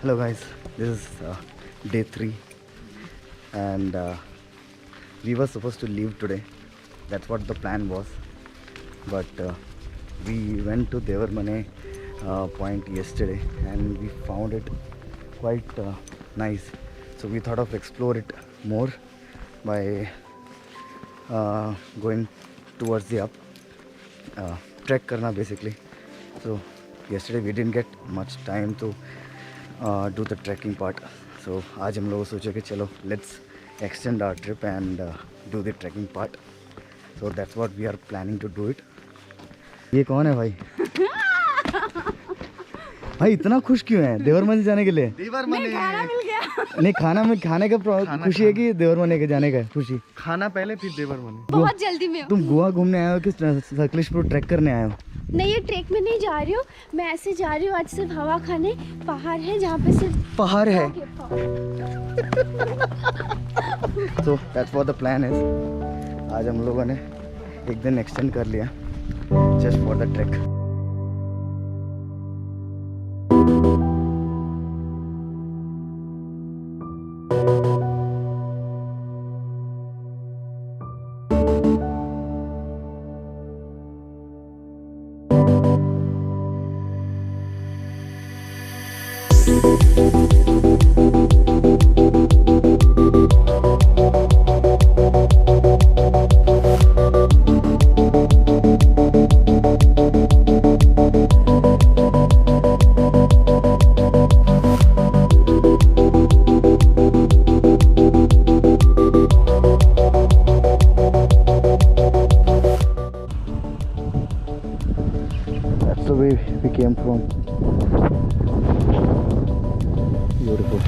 Hello guys, this is day 3 and we were supposed to leave today. That's what the plan was, but we went to Devaramane point yesterday and we found it quite nice, so we thought of explore it more by going towards the up, trek karna basically. So yesterday we didn't get much time to do the trekking part, so आज हम लोग सोचे कि चलो let's extend our trip and do the trekking part. So that's what we are planning to do it. ये कौन है भाई? भाई इतना खुश क्यों है देवरमने जाने के लिए? देवरमने खाना मिल गया। नहीं खाने का खुशी है कि देवरमने के जाने का खुशी? खाना पहले फिर देवरमने। बहुत जल्दी में। तुम गोवा घूमने आए हो कि सकलेशपुर ट्रैक करने आए हो? नहीं, ये ट्रैक में नहीं जा रही हूँ, मैं ऐसे जा रही हूँ आज सिर्फ हवा खाने। पहाड़ है जहाँ पे सिर्फ पहाड़ है। So that's what the plan is. आज हम लोगों ने एक दिन एक्सटेंड कर लिया just for the trek. That's the way we came from. Beautiful.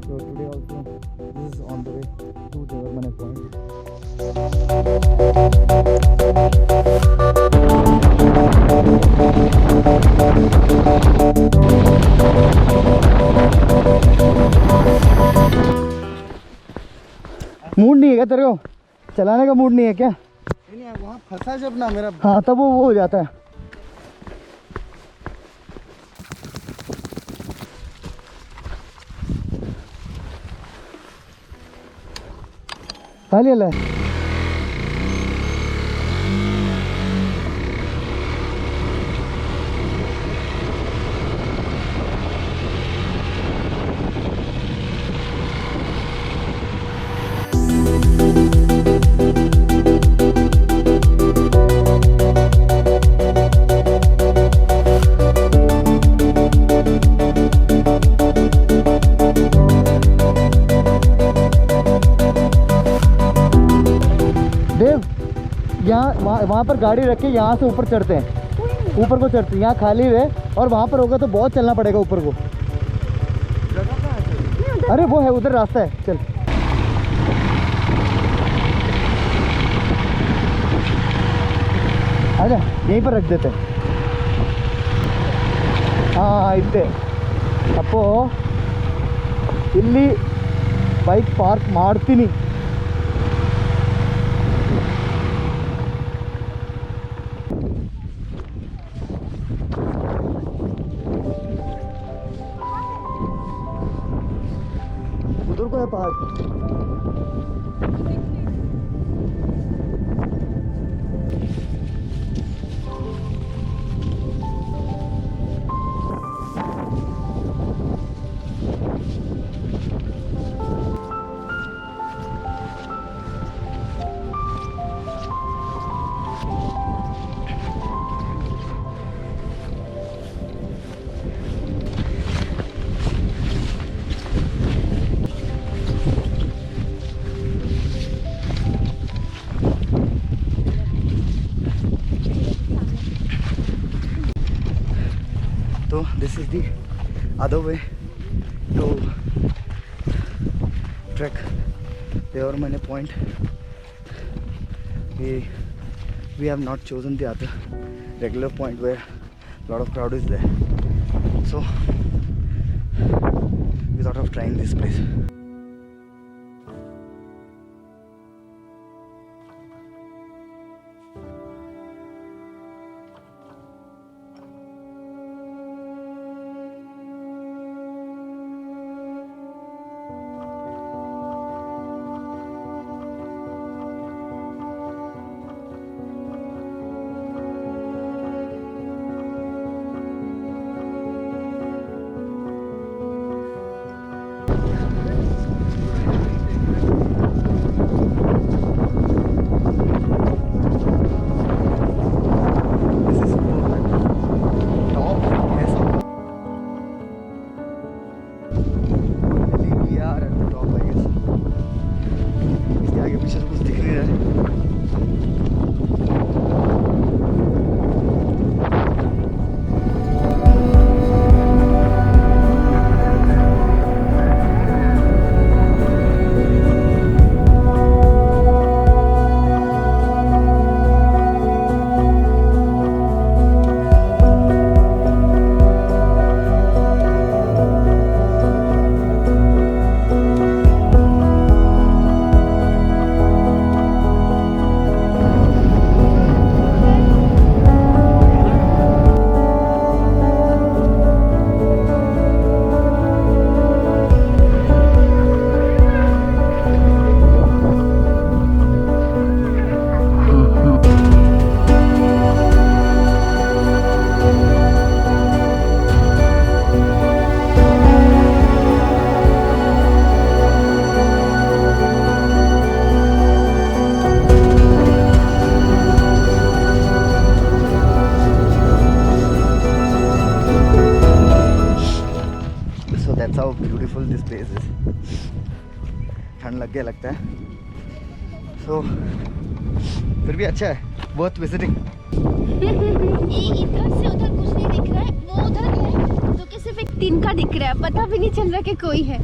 So today also this is on the way to Devaramane point. Mood नहीं है क्या तेरे को? चलाने का मूड नहीं है क्या? नहीं, वहाँ फंसा जब ना मेरा। हाँ तब वो हो जाता है। खाली है। यहाँ वहाँ पर गाड़ी रख के यहाँ से ऊपर चढ़ते हैं, ऊपर को चढ़ते हैं। यहाँ खाली है और वहाँ पर होगा तो बहुत चलना पड़ेगा ऊपर को। अरे वो है उधर रास्ता है, चल। आजा यहीं पर रख देते हैं। हाँ इतने अपो इल्ली बाइक पार्क मारती नहीं। उधर को है पहाड़। So this is the other way to trek Devaramane point. We have not chosen the other regular point where a lot of crowd is there. So we thought of trying this place. That's how beautiful this place is. ठंड लग गया लगता है, so फिर भी अच्छा है, worth visiting. इधर से उधर कुछ नहीं दिख रहा है, वो उधर है तो कि सिर्फ एक दिन का दिख रहा है, पता भी नहीं चल रहा कि कोई है.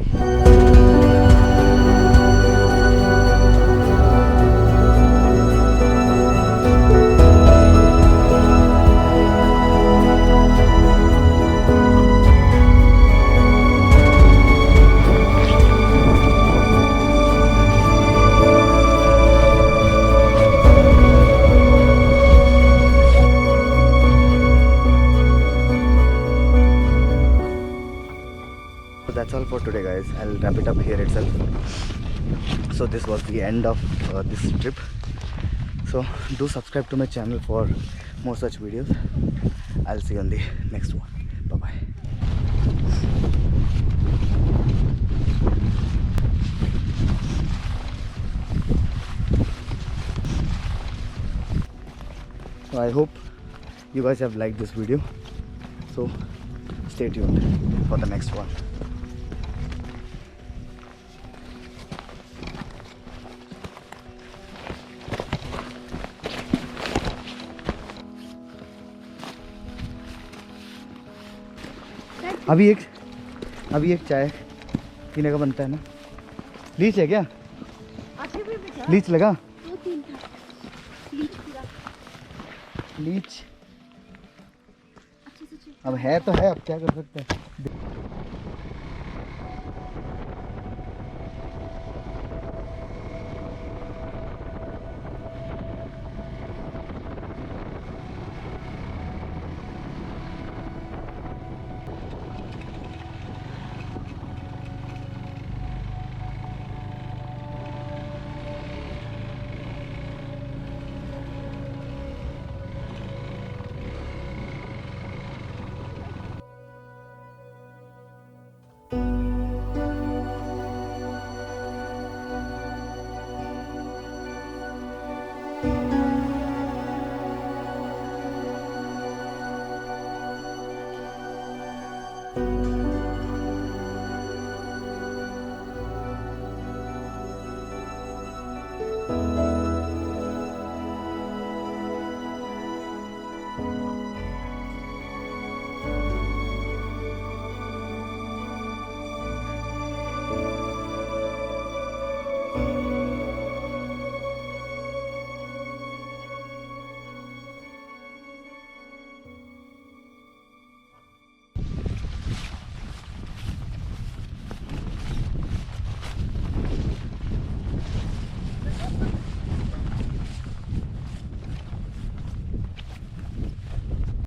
That's all for today, guys. I'll wrap it up here itself. So this was the end of this trip. So do subscribe to my channel for more such videos. I'll see you on the next one. Bye bye. So I hope you guys have liked this video. So stay tuned for the next one. अभी एक चाय पीने का बनता है ना. Leach है क्या? लीच लगा? लीच अब है तो है, अब क्या कर सकते हैं.